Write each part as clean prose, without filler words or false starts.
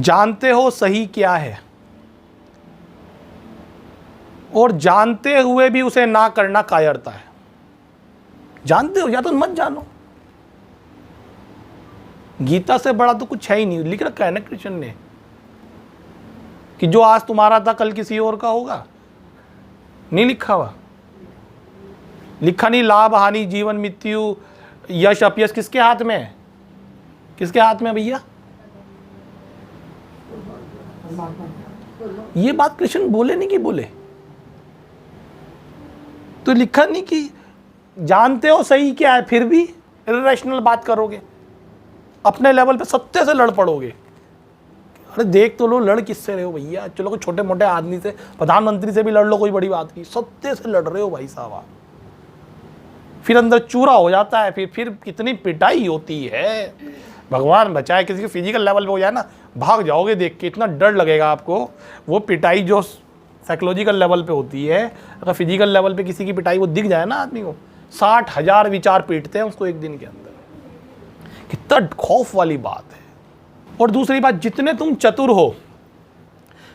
जानते हो सही क्या है और जानते हुए भी उसे ना करना कायरता है। जानते हो या तो मत जानो। गीता से बड़ा तो कुछ है ही नहीं। लिख रखा है ना कृष्ण ने कि जो आज तुम्हारा था कल किसी और का होगा। नहीं लिखा हुआ? लिखा नहीं? लाभ हानि जीवन मृत्यु यश अपयश किसके हाथ में है? किसके हाथ में भैया? ये बात कृष्ण बोले नहीं कि बोले? तो लिखा नहीं कि जानते हो सही क्या है फिर भी इरेशनल बात करोगे, अपने लेवल पे सत्य से लड़ पड़ोगे। अरे देख तो लो लड़ किससे रहे हो भैया। चलो कोई छोटे मोटे आदमी से, प्रधानमंत्री से भी लड़ लो, कोई बड़ी बात की। सत्य से लड़ रहे हो भाई साहब आप। फिर अंदर चूरा हो जाता है। फिर कितनी पिटाई होती है, भगवान बचाए। किसी के फिजिकल लेवल पे हो जाए ना, भाग जाओगे देख के, इतना डर लगेगा आपको। वो पिटाई जो साइकोलॉजिकल लेवल पे होती है, अगर फिजिकल लेवल पे किसी की पिटाई वो दिख जाए ना आदमी को, 60,000 विचार पीटते हैं उसको एक दिन के अंदर। कितना खौफ वाली बात है। और दूसरी बात, जितने तुम चतुर हो,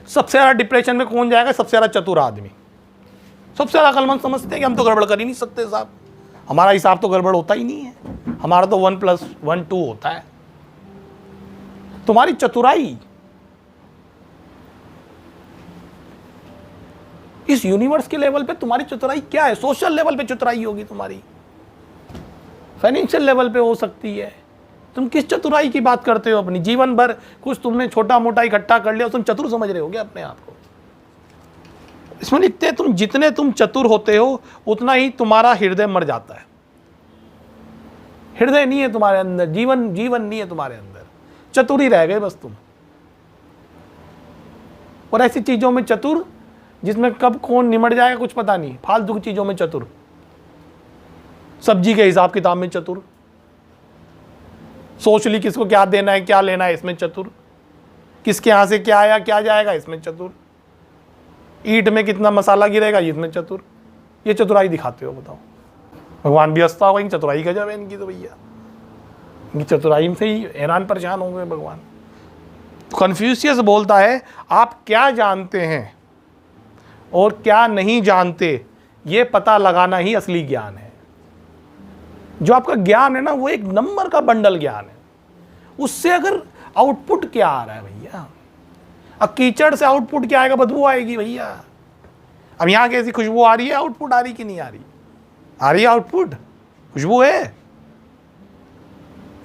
सबसे ज्यादा डिप्रेशन में कौन जाएगा? सबसे ज्यादा चतुर आदमी। सबसे ज्यादा अक्लमंद समझते हैं कि हम तो गड़बड़ कर ही नहीं सकते साहब, हमारा हिसाब तो गड़बड़ होता ही नहीं है, हमारा तो 1 + 1 2 होता है। तुम्हारी चतुराई इस यूनिवर्स के लेवल पे, तुम्हारी चतुराई क्या है? सोशल लेवल पे चतुराई होगी तुम्हारी, फाइनेंशियल लेवल पे हो सकती है। तुम किस चतुराई की बात करते हो? अपनी जीवन भर कुछ तुमने छोटा मोटा इकट्ठा कर लिया, तुम चतुर समझ रहे हो क्या अपने आप को? इसमें लिखते हैं, तुम जितने तुम चतुर होते हो उतना ही तुम्हारा हृदय मर जाता है। हृदय नहीं है तुम्हारे अंदर, जीवन नहीं है तुम्हारे अंदर, चतुर ही रह गए बस तुम। और ऐसी चीजों में चतुर जिसमें कब कौन निमट जाएगा कुछ पता नहीं, फालतू की चीजों में चतुर, सब्जी के हिसाब किताब में चतुर, सोच ली किसको क्या देना है क्या लेना है इसमें चतुर, किसके यहां से क्या आया क्या जाएगा इसमें चतुर, ईंट में कितना मसाला गिरेगा इसमें चतुर। ये चतुराई दिखाते हो बताओ? भगवान भी हंसता होगा, इन चतुराई गजब है इनकी तो भैया, इनकी चतुराई से ही हैरान परेशान हो गए भगवान। कन्फ्यूशियस बोलता है आप क्या जानते हैं और क्या नहीं जानते, ये पता लगाना ही असली ज्ञान है। जो आपका ज्ञान है ना, वो एक नंबर का बंडल ज्ञान है। उससे अगर आउटपुट क्या आ रहा है भैया, अब कीचड़ से आउटपुट क्या आएगा? बदबू आएगी भैया। अब यहां कैसी खुशबू आ रही है? आउटपुट आ रही कि नहीं आ रही? आ रही है आउटपुट, खुशबू है।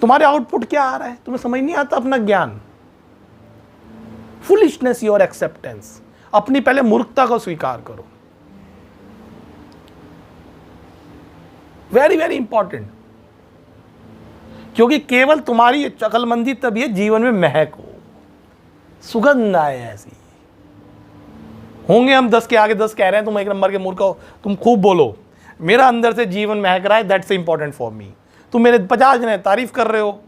तुम्हारे आउटपुट क्या आ रहा है? तुम्हें समझ नहीं आता अपना ज्ञान। Foolishness your acceptance. अपनी पहले मूर्खता को स्वीकार करो। Very very important. क्योंकि केवल तुम्हारी अक्लमंदी तभी है जीवन में महक हो, सुगंध आए। ऐसी होंगे हम 10 के आगे 10 कह रहे हैं तुम 1 नंबर के मूर्ख हो, तुम खूब बोलो, मेरा अंदर से जीवन महक रहा है, दैट्स इंपॉर्टेंट फॉर मी। तुम मेरे 50 जने तारीफ कर रहे हो,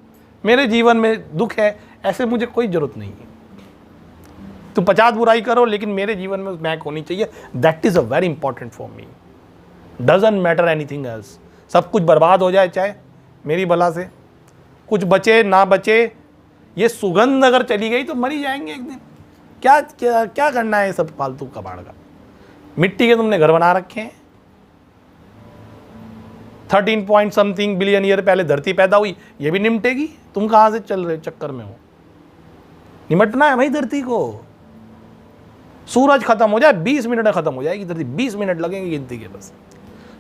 मेरे जीवन में दुख है, ऐसे मुझे कोई जरूरत नहीं है। तुम 50 बुराई करो लेकिन मेरे जीवन में महक होनी चाहिए, that is a very important for me. Doesn't matter anything else. सब कुछ बर्बाद हो जाए चाहे मेरी बला से, कुछ बचे ना बचे, ये सुगंध अगर चली गई तो मर ही जाएंगे एक दिन। क्या क्या क्या करना है सब फालतू कबाड़ का? मिट्टी के तुमने घर बना रखे हैं। 13 पॉइंट समथिंग बिलियन ईयर पहले धरती पैदा हुई, ये भी निमटेगी। तुम कहां से चल रहे चक्कर में हो? निमटना है भाई धरती को। सूरज खत्म हो जाए 20 मिनट में खत्म हो जाएगी धरती, 20 मिनट लगेंगे गिनती के बस।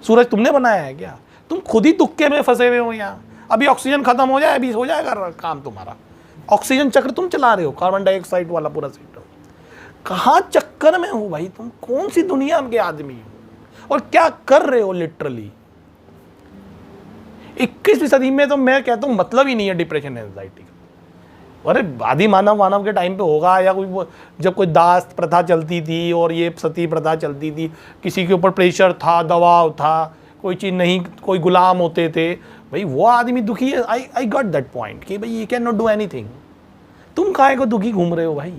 सूरज तुमने बनाया है क्या? तुम खुद ही तुक्के में फंसे हुए हो यहाँ। अभी ऑक्सीजन खत्म हो जाए, अभी हो जाएगा काम तुम्हारा। ऑक्सीजन चक्र तुम चला रहे हो, कार्बन डाइऑक्साइड वाला पूरा सिस्टम। कहाँ चक्कर में हो भाई तुम? कौन सी दुनिया के आदमी हो और क्या कर रहे हो लिटरली? 21वीं सदी में तो मैं कहता हूँ मतलब ही नहीं है डिप्रेशन एंजाइटी का। अरे आदि मानव के टाइम पे होगा, या कोई जब कोई दास प्रथा चलती थी और ये सती प्रथा चलती थी, किसी के ऊपर प्रेशर था, दबाव था, कोई चीज़ नहीं, कोई गुलाम होते थे भाई, वो आदमी दुखी है। आई गॉट दैट पॉइंट कि भाई you can not do anything. तुम काहे को दुखी घूम रहे हो भाई?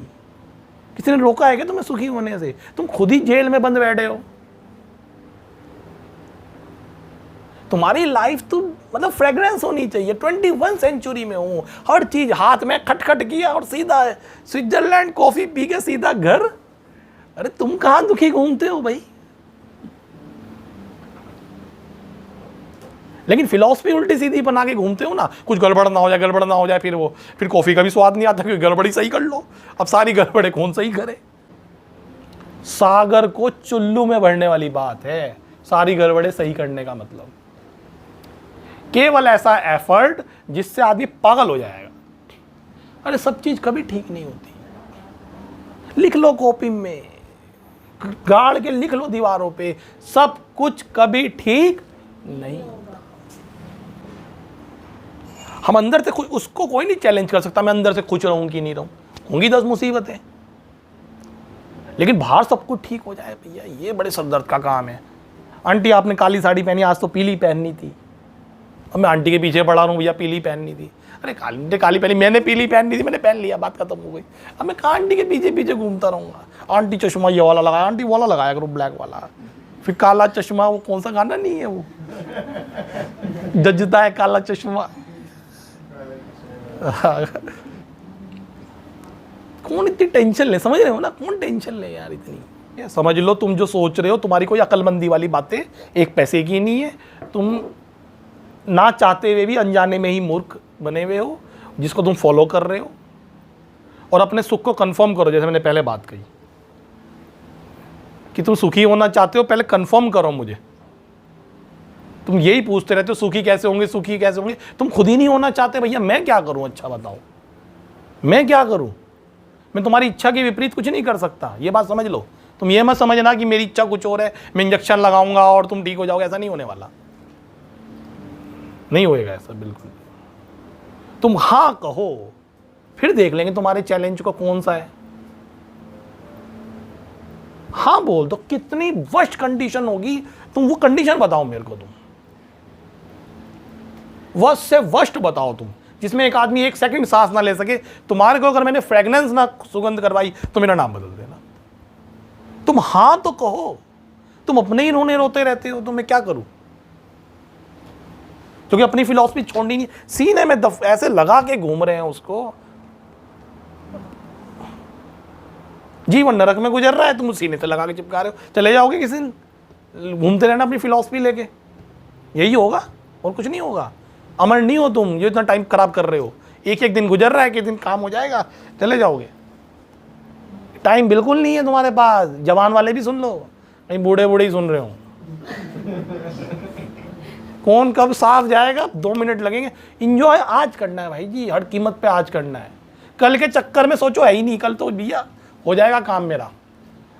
किसी ने रोका है क्या तुम्हें सुखी होने से? तुम खुद ही जेल में बंद बैठे हो। तुम्हारी लाइफ तो मतलब फ्रेग्रेंस होनी चाहिए। 21 सेंचुरी में हूँ, हर चीज हाथ में खटखट किया और सीधा स्विट्जरलैंड कॉफी पी के सीधा घर। अरे तुम कहाँ दुखी घूमते हो भाई? लेकिन फिलॉसफी उल्टी सीधी बना के घूमते हो ना, कुछ गड़बड़ ना हो जाए, गड़बड़ ना हो जाए, फिर कॉफी का भी स्वाद नहीं आता, क्योंकि गड़बड़ी सही कर लो। अब सारी गड़बड़े कौन सही करे? सागर को चुल्लू में भरने वाली बात है सारी गड़बड़े सही करने का मतलब। केवल ऐसा एफर्ट जिससे आदमी पागल हो जाएगा। अरे सब चीज कभी ठीक नहीं होती। लिख लो कॉपी में, गाड़ के लिख लो दीवारों पे, सब कुछ कभी ठीक नहीं होता। हम अंदर से उसको कोई नहीं चैलेंज कर सकता, मैं अंदर से खुश रहूं कि नहीं रहूं, होंगी 10 मुसीबतें, लेकिन बाहर सब कुछ ठीक हो जाए भैया, ये बड़े सरदर्द का काम है। आंटी आपने काली साड़ी पहनी, आज तो पीली पहननी थी। अब मैं आंटी के पीछे पड़ा रहा हूँ, भैया पीली पहननी थी। अरे काली पहनी, मैंने पीली पहननी थी, मैंने पहन लिया, बात खत्म हो गई। अब मैं कहाँ आंटी के पीछे पीछे घूमता रहूँगा? आंटी चश्मा ये वाला लगाया, आंटी वाला लगाया करो ब्लैक वाला, फिर काला चश्मा, वो कौन सा गाना नहीं है वो, जजता है काला चश्मा। कौन इतनी टेंशन ले, समझ रहे हो ना? कौन टेंशन ले यार इतनी? ये समझ लो तुम जो सोच रहे हो तुम्हारी कोई अक्लमंदी वाली बातें एक पैसे की नहीं है। तुम ना चाहते हुए भी अनजाने में ही मूर्ख बने हुए हो, जिसको तुम फॉलो कर रहे हो। और अपने सुख को कंफर्म करो, जैसे मैंने पहले बात कही कि तुम सुखी होना चाहते हो, पहले कंफर्म करो मुझे। तुम यही पूछते रहते हो सुखी कैसे होंगे, सुखी कैसे होंगे, तुम खुद ही नहीं होना चाहते। भैया मैं क्या करूं? अच्छा बताओ मैं क्या करूं? मैं तुम्हारी इच्छा के विपरीत कुछ नहीं कर सकता, ये बात समझ लो। तुम ये मत समझना कि मेरी इच्छा कुछ और है, मैं इंजेक्शन लगाऊंगा और तुम ठीक हो जाओगे, ऐसा नहीं होने वाला, नहीं होएगा ऐसा बिल्कुल। तुम हाँ कहो, फिर देख लेंगे तुम्हारे चैलेंज को कौन सा है। हाँ बोल दो, कितनी वर्स्ट कंडीशन होगी, तुम वो कंडीशन बताओ मेरे को, तुम वर्स्ट से वर्स्ट बताओ तुम, जिसमें एक आदमी 1 सेकंड सांस ना ले सके। तुम्हारे को अगर मैंने फ्रेग्रेंस ना सुगंध करवाई तो मेरा नाम बदल देना। तुम हाँ तो कहो, तुम अपने ही रोने रोते रहते हो, तो मैं क्या करूं? क्योंकि अपनी फिलॉसफी छोड़नी नहीं, सीने में ऐसे लगा के घूम रहे हैं उसको। जीवन नरक में गुजर रहा है, तुम सीने से लगा के चिपका रहे हो। चले जाओगे किसी दिन, घूमते रहना अपनी फिलॉसफी लेके, यही होगा और कुछ नहीं होगा। अमर नहीं हो तुम, जो इतना टाइम खराब कर रहे हो। एक एक दिन गुजर रहा है, कि दिन काम हो जाएगा, चले जाओगे। टाइम बिल्कुल नहीं है तुम्हारे पास। जवान वाले भी सुन लो, कहीं बूढ़े बूढ़े ही सुन रहे हो। कौन कब साफ जाएगा, 2 मिनट लगेंगे। इंजॉय आज करना है भाई जी, हर कीमत पे आज करना है। कल के चक्कर में सोचो है ही नहीं, कल तो भैया हो जाएगा काम मेरा।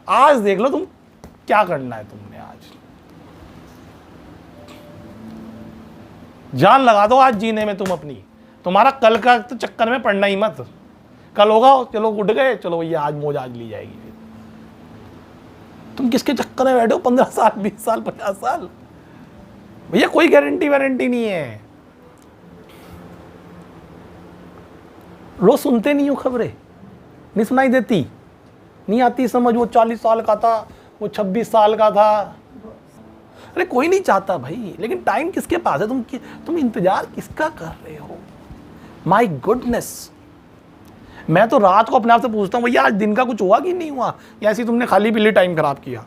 आज देख लो तुम क्या करना है, तुमने आज जान लगा दो आज जीने में तुम अपनी। तुम्हारा कल का तो चक्कर में पड़ना ही मत। कल होगा, चलो उठ गए, चलो भैया आज मौज आज ली जाएगी। तुम किसके चक्कर में बैठे हो 15 साल 20 साल 50 साल? भैया कोई गारंटी वारंटी नहीं है। रोज सुनते नहीं हो खबरें, नहीं सुनाई देती, नहीं आती समझ। वो 40 साल का था, वो 26 साल का था। अरे कोई नहीं चाहता भाई, लेकिन टाइम किसके पास है? तुम इंतजार किसका कर रहे हो? माय गुडनेस, मैं तो रात को अपने आप से पूछता हूँ, भैया आज दिन का कुछ हुआ कि नहीं हुआ, या ऐसी तुमने खाली पीली टाइम खराब किया?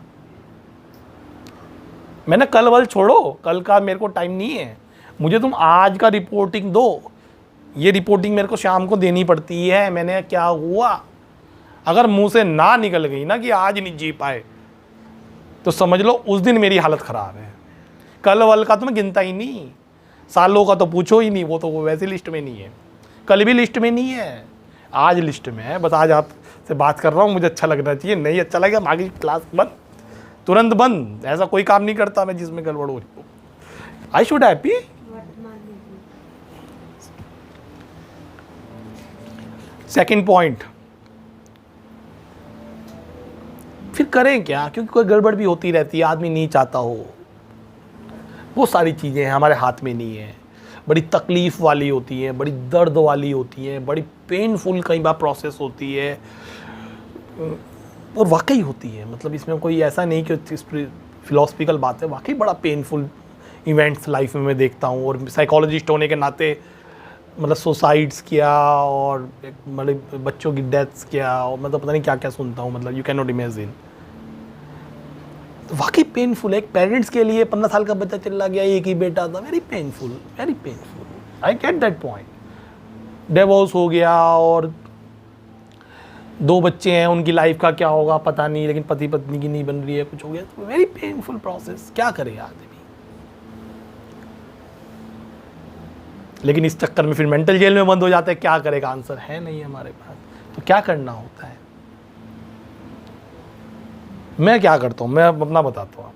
मैंने कल वल छोड़ो, कल का मेरे को टाइम नहीं है। मुझे तुम आज का रिपोर्टिंग दो। ये रिपोर्टिंग मेरे को शाम को देनी पड़ती है, मैंने क्या हुआ। अगर मुंह से ना निकल गई ना कि आज नहीं जी पाए, तो समझ लो उस दिन मेरी हालत खराब है। कल वल का तो मैं गिनता ही नहीं, सालों का तो पूछो ही नहीं, वो तो वो वैसे लिस्ट में नहीं है, कल भी लिस्ट में नहीं है, आज लिस्ट में है। बस आज आपसे बात कर रहा हूँ, मुझे अच्छा लगना चाहिए। नहीं अच्छा लगेगा, आगे क्लास बंद, तुरंत बंद। ऐसा कोई काम नहीं करता मैं जिसमें गड़बड़ हो रही हो। I should happy. Second point, फिर करें क्या? क्योंकि कोई गड़बड़ भी होती रहती है, आदमी नहीं चाहता हो। वो सारी चीज़ें हमारे हाथ में नहीं है। बड़ी तकलीफ़ वाली होती है, बड़ी दर्द वाली होती है, बड़ी पेनफुल कई बार प्रोसेस होती है, और वाकई होती है। मतलब इसमें कोई ऐसा नहीं कि फिलोसफिकल बात है, वाकई बड़ा पेनफुल इवेंट्स लाइफ में मैं देखता हूँ, और साइकोलॉजिस्ट होने के नाते मतलब सुसाइड्स किया और मतलब बच्चों की डेथ्स किया, और मतलब पता नहीं क्या क्या सुनता हूँ, मतलब यू कैन नॉट इमेजिन। वाकई पेनफुल है एक पेरेंट्स के लिए। 15 साल का बच्चा चिल्ला गया, एक ही बेटा था, very painful, very painful. I get that point. Divorce हो गया और 2 बच्चे हैं, उनकी लाइफ का क्या होगा पता नहीं, लेकिन पति पत्नी की नहीं बन रही है, कुछ हो गया, तो वेरी पेनफुल प्रोसेस। क्या करे आदमी? लेकिन इस चक्कर में फिर मेंटल जेल में बंद हो जाता है। क्या करेगा? आंसर है नहीं हमारे पास। तो क्या करना होता है? मैं क्या करता हूँ, मैं अपना बताता हूँ,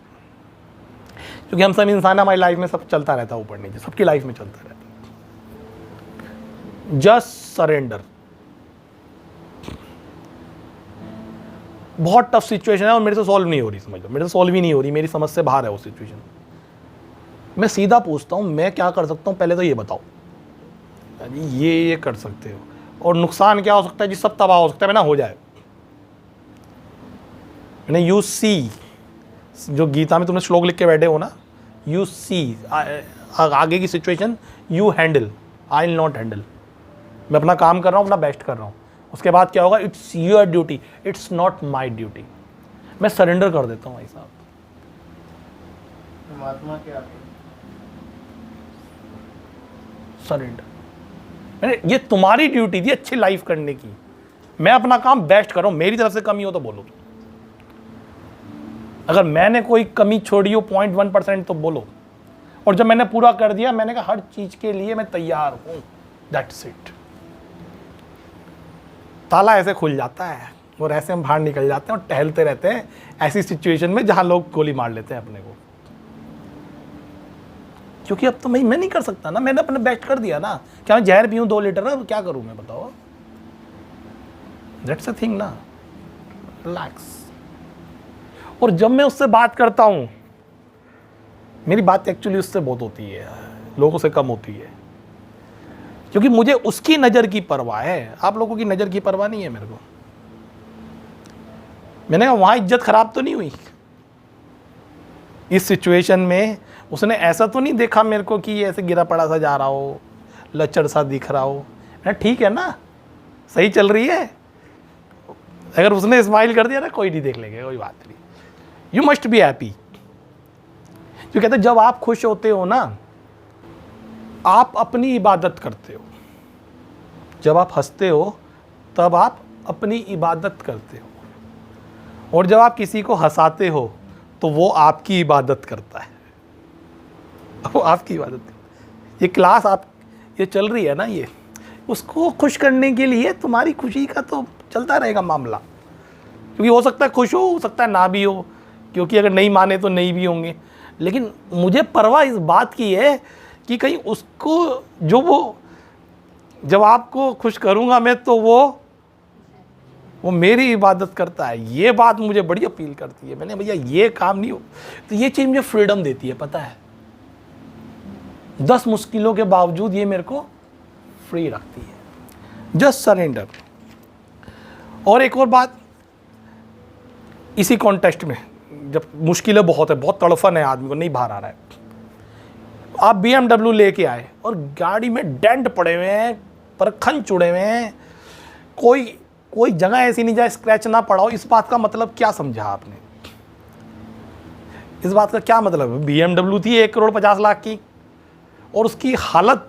क्योंकि हम सब इंसान, हमारी लाइफ में सब चलता रहता है, ऊपर नीचे सबकी लाइफ में चलता रहता है। Just surrender. बहुत टफ सिचुएशन है और मेरे से सॉल्व नहीं हो रही, समझ लो मेरे से सॉल्व ही नहीं हो रही, मेरी समझ से बाहर है वो सिचुएशन। मैं सीधा पूछता हूँ मैं क्या कर सकता हूँ, पहले तो ये बताओ। ये कर सकते हो, और नुकसान क्या हो सकता है जी? सब तबाह हो सकता है ना, हो जाए। मैंने यू सी, जो गीता में तुमने श्लोक लिख के बैठे हो ना, यू सी आगे की situation, you handle, I will not handle. मैं अपना काम कर रहा हूँ, अपना बेस्ट कर रहा हूँ। उसके बाद क्या होगा? It's your duty, it's not my duty. मैं सरेंडर कर देता हूँ भाई साहब। परमात्मा क्या? सरेंडर। मैंने ये तुम्हारी ड्यूटी थी अच्छी लाइफ करने की, मैं अपना काम बेस्ट कर रहा हूँ, मेरी तरफ से कमी हो तो बोलो। अगर मैंने कोई कमी छोड़ी हो 0.1% तो बोलो, और जब मैंने पूरा कर दिया, मैंने कहा हर चीज के लिए मैं तैयार हूं, दैट्स इट। ताला ऐसे खुल जाता है और ऐसे हम बाहर निकल जाते हैं और टहलते रहते हैं ऐसी सिचुएशन में जहां लोग गोली मार लेते हैं अपने को। क्योंकि अब तो मैं नहीं कर सकता ना, मैंने अपने बेस्ट कर दिया ना। क्या मैं जहर पीऊं 2 लीटर? अब क्या करूं मैं, बताओ। दैट्स अ थिंग ना, रिलैक्स। और जब मैं उससे बात करता हूं, मेरी बात एक्चुअली उससे बहुत होती है, लोगों से कम होती है, क्योंकि मुझे उसकी नज़र की परवाह है। आप लोगों की नज़र की परवाह नहीं है मेरे को। मैंने कहा वहाँ इज्जत खराब तो नहीं हुई इस सिचुएशन में? उसने ऐसा तो नहीं देखा मेरे को कि ये ऐसे गिरा पड़ा सा जा रहा हो, लचर सा दिख रहा हो। ठीक है ना, सही चल रही है। अगर उसने स्माइल कर दिया ना, कोई नहीं देख लेंगे, कोई बात नहीं। You must be happy. जो कहते हैं जब आप खुश होते हो ना, आप अपनी इबादत करते हो। जब आप हंसते हो तब आप अपनी इबादत करते हो, और जब आप किसी को हंसाते हो तो वो आपकी इबादत करता है। वो आपकी इबादत करता है। ये क्लास आप ये चल रही है ना, ये उसको खुश करने के लिए तुम्हारी खुशी का तो चलता रहेगा मामला, क्योंकि हो सकता है खुश हो सकता है ना भी हो, क्योंकि अगर नहीं माने तो नहीं भी होंगे। लेकिन मुझे परवाह इस बात की है कि कहीं उसको, जो वो जब आपको खुश करूँगा मैं तो वो मेरी इबादत करता है। ये बात मुझे बड़ी अपील करती है। मैंने भैया ये काम नहीं हो, तो ये चीज़ मुझे फ्रीडम देती है, पता है। 10 मुश्किलों के बावजूद ये मेरे को फ्री रखती है। Just surrender. और एक और बात इसी कॉन्टेक्स्ट में, जब मुश्किलें बहुत है, बहुत तड़फन है, आदमी को नहीं बाहर आ रहा है, आप BMW लेके आए और गाड़ी में डेंट पड़े हुए हैं, पर खंच उड़े हुए हैं, कोई जगह ऐसी नहीं जहाँ स्क्रैच ना पड़ा हो, इस बात का मतलब क्या समझा आपने? इस बात का क्या मतलब? BMW थी 1,50,00,000 की, और उसकी हालत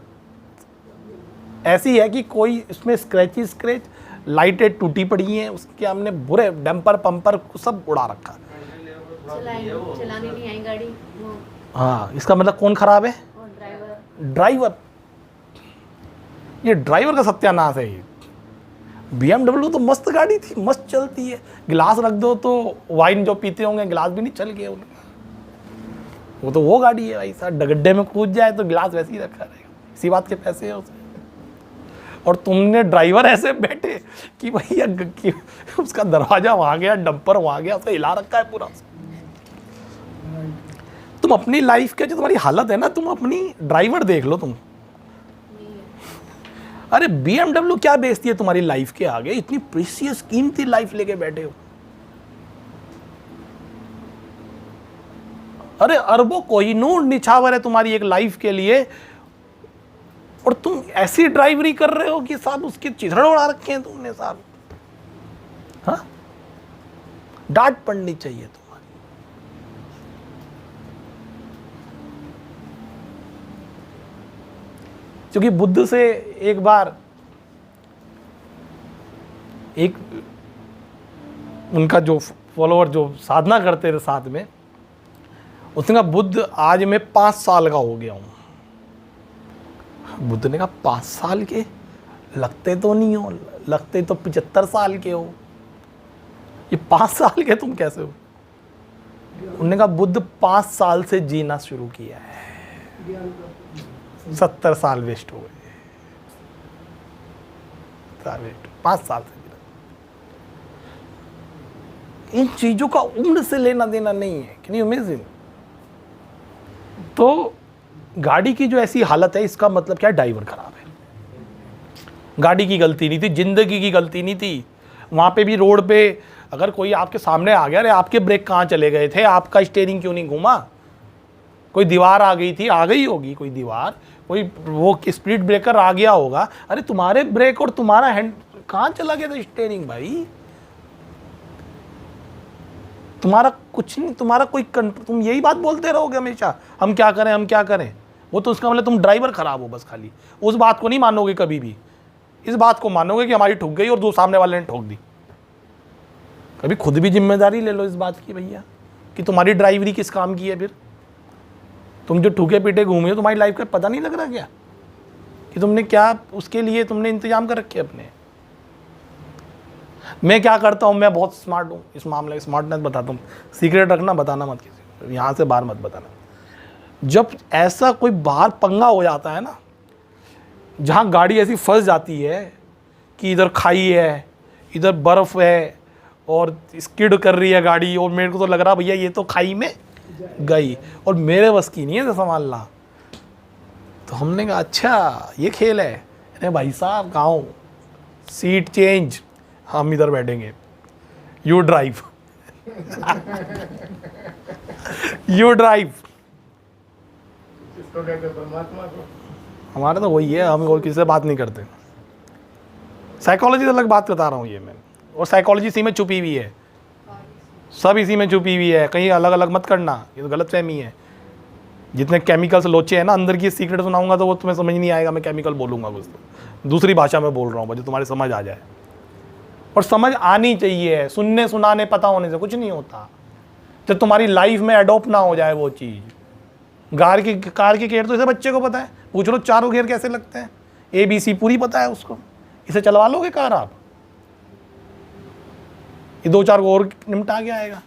ऐसी है कि कोई इसमें स्क्रैच, लाइटें टूटी पड़ी हैं, उसके हमने बुरे डैम्पर पंपर सब उड़ा रखा। चलानी नहीं आई गाड़ी वो। हाँ, इसका मतलब कौन खराब है? ड्राइवर। ये ड्राइवर का सत्यानाश है। ये BMW तो मस्त गाड़ी थी, मस्त चलती है, गिलास रख दो तो वाइन जो पीते होंगे गिलास भी नहीं चल गए उनका। वो तो वो गाड़ी है भाई साहब, गड्ढे में कूद जाए तो गिलास वैसे ही रखा रहेगा, इसी बात के पैसे है उसमें। और तुमने ड्राइवर ऐसे बैठे कि भैया उसका दरवाजा वहाँ गया, डंपर वहाँ गया, उसका हिला रखा है पूरा। तुम अपनी लाइफ के जो तुम्हारी हालत है ना, तुम अपनी ड्राइवर देख लो तुम। अरे BMW क्या बेचती है तुम्हारी लाइफ के आगे? इतनी प्रीशियस कीमती लाइफ लेके बैठे हो। अरे अरबों कोहिनूर निछावर है तुम्हारी एक लाइफ के लिए, और तुम ऐसी ड्राइवरी कर रहे हो कि साहब उसके चिथड़े उड़ा रखे हैं तुमने साहब। हाँ, डांट पड़नी चाहिए तुम्हारी। क्योंकि बुद्ध से एक बार एक उनका जो फॉलोअर जो साधना करते थे साथ में, उसने कहा बुद्ध आज मैं 5 साल का हो गया हूं। बुद्ध ने कहा 5 साल के? लगते तो नहीं हो, लगते तो 75 साल के हो, ये 5 साल के तुम कैसे हो? उन्होंने कहा बुद्ध 5 साल से जीना शुरू किया है, 70 साल वेस्ट हो गए। 5 साल से जीना। इन चीजों का उम्र से लेना देना नहीं है। Can you imagine? तो गाड़ी की जो ऐसी हालत है, इसका मतलब क्या? ड्राइवर खराब है। गाड़ी की गलती नहीं थी, जिंदगी की गलती नहीं थी। वहां पे भी रोड पे अगर कोई आपके सामने आ गया, अरे आपके ब्रेक कहाँ चले गए थे, आपका स्टीयरिंग क्यों नहीं घूमा? कोई दीवार आ गई थी, आ गई होगी कोई दीवार, कोई वो स्पीड ब्रेकर आ गया होगा, अरे तुम्हारे ब्रेक और तुम्हारा हैंड कहाँ चला गया था स्टीयरिंग भाई? तुम्हारा कुछ नहीं, तुम्हारा कोई तुम यही बात बोलते रहोगे हमेशा, हम क्या करें हम क्या करें। वो तो उसका मतलब तुम ड्राइवर खराब हो बस, खाली उस बात को नहीं मानोगे कभी भी। इस बात को मानोगे कि हमारी ठुक गई और दो सामने वाले ने ठोक दी। कभी खुद भी जिम्मेदारी ले लो इस बात की भैया कि तुम्हारी ड्राइवरी किस काम की है। फिर तुम जो ठुके पीटे घूमे हो, तुम्हारी लाइफ का पता नहीं लग रहा क्या कि तुमने क्या उसके लिए तुमने इंतजाम कर रखे अपने। मैं क्या करता हूँ, मैं बहुत स्मार्ट हूँ इस मामले में, स्मार्टनेस बताता हूँ। सीक्रेट रखना, बताना मत किसी को, यहाँ से बाहर मत बताना। जब ऐसा कोई बाहर पंगा हो जाता है ना, जहाँ गाड़ी ऐसी फंस जाती है कि इधर खाई है, इधर बर्फ़ है और स्किड कर रही है गाड़ी, और मेरे को तो लग रहा भैया ये तो खाई में गई और मेरे बस की नहीं है संभालना। तो हमने कहा अच्छा ये खेल है। अरे भाई साहब कहाँ हो, सीट चेंज, हम इधर बैठेंगे, यू ड्राइव। You drive. परमात्मा को हमारा तो वही है, हम और किसी से बात नहीं करते। साइकोलॉजी से अलग बात बता रहा हूँ ये मैं, और साइकोलॉजी इसी में छुपी हुई है, सब इसी में छुपी हुई है, कहीं अलग अलग मत करना, ये तो गलतफहमी है। जितने केमिकल्स लोचे हैं ना, अंदर की सीक्रेट सुनाऊंगा तो वो तुम्हें समझ नहीं आएगा, मैं केमिकल बोलूँगा कुछ तो दूसरी भाषा में बोल रहा हूँ जो तुम्हारी समझ आ जाए। और समझ आनी चाहिए, सुनने सुनाने पता होने से कुछ नहीं होता। जब तुम्हारी लाइफ में अडोप्ट ना हो जाए वो चीज़। कार की गेयर तो इसे बच्चे को पता है, पूछ लो चारों गेयर कैसे लगते हैं, ABC पूरी पता है उसको, इसे चलवा लोगे कार आप, ये 2-4 को और निपटा के आएगा।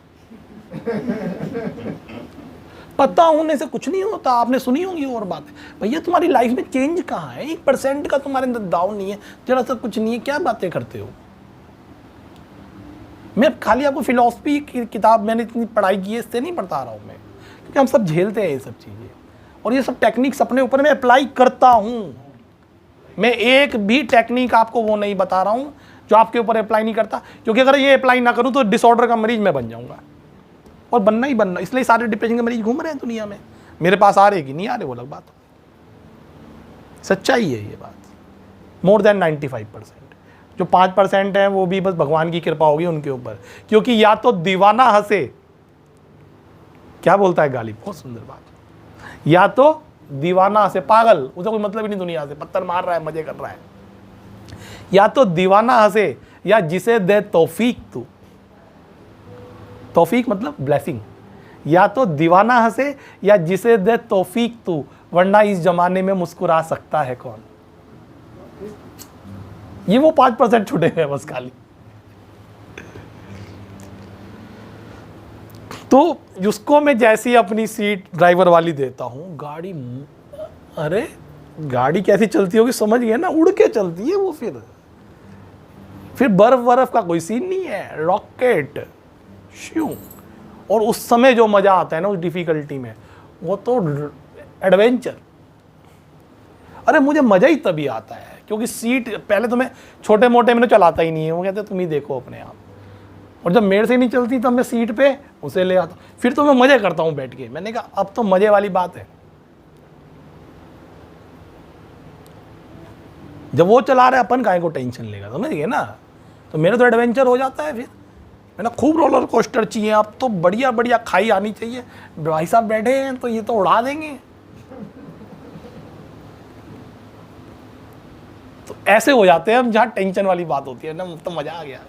पता होने से कुछ नहीं होता। आपने सुनी होगी और बात भैया, तुम्हारी लाइफ में चेंज कहाँ है? 1% का तुम्हारे अंदर दाव नहीं है, जरा सा कुछ नहीं है, क्या बातें करते हो? मैं खाली आपको फिलॉसफी की किताब मैंने इतनी पढ़ाई की है इससे नहीं पढ़ता रहा हूँ मैं, क्योंकि हम सब झेलते हैं ये सब चीज़ें, और ये सब टेक्निक्स अपने ऊपर मैं अप्लाई करता हूँ। मैं एक भी टेक्निक आपको वो नहीं बता रहा हूँ जो आपके ऊपर अप्लाई नहीं करता, क्योंकि अगर ये अप्लाई ना करूँ तो डिसऑर्डर का मरीज मैं बन जाऊँगा, और बनना ही बनना। इसलिए सारे डिप्रेशन के मरीज घूम रहे हैं दुनिया में। मेरे पास आ रहे कि नहीं आ रहे वो अलग बात, सच्चाई है ये बात। More than 95%। जो 5% है वो भी बस भगवान की कृपा होगी उनके ऊपर, क्योंकि या तो दीवाना हंसे, क्या बोलता है गालिब, बहुत सुंदर बात, या तो दीवाना हंसे, पागल, उसे कोई मतलब ही नहीं दुनिया से, पत्थर मार रहा है मजे कर रहा है, या तो दीवाना हंसे या जिसे दे तौफीक तू, तौफीक मतलब ब्लेसिंग, या तो दीवाना हंसे या जिसे दे तौफीक तू, वरना इस जमाने में मुस्कुरा सकता है कौन। ये वो 5% छूटे हैं बस खाली। तो उसको मैं जैसी अपनी सीट ड्राइवर वाली देता हूँ, गाड़ी, अरे गाड़ी कैसी चलती होगी समझ गए ना, उड़ के चलती है वो। फिर बर्फ का कोई सीन नहीं है, रॉकेट श्यू। और उस समय जो मज़ा आता है ना उस डिफ़िकल्टी में, वो तो एडवेंचर। अरे मुझे मज़ा ही तभी आता है क्योंकि सीट, पहले तो मैं छोटे मोटे मैंने चलाता ही नहीं है, वो कहते तुम ही देखो अपने आप, और जब मेरे से नहीं चलती तब मैं सीट पे उसे ले आता हूँ, फिर तो मैं मज़े करता हूँ बैठ के। मैंने कहा अब तो मज़े वाली बात है। जब वो चला रहे अपन काहे को टेंशन लेगा, समझ गए ना। तो मेरा तो एडवेंचर हो जाता है फिर। मैंने खूब रोलर कोस्टर चाहिए, अब तो बढ़िया बढ़िया खाई आनी चाहिए। भाई साहब बैठे हैं तो ये तो उड़ा देंगे। तो ऐसे हो जाते हैं हम जहाँ टेंशन वाली बात होती है ना, तो मज़ा आ गया।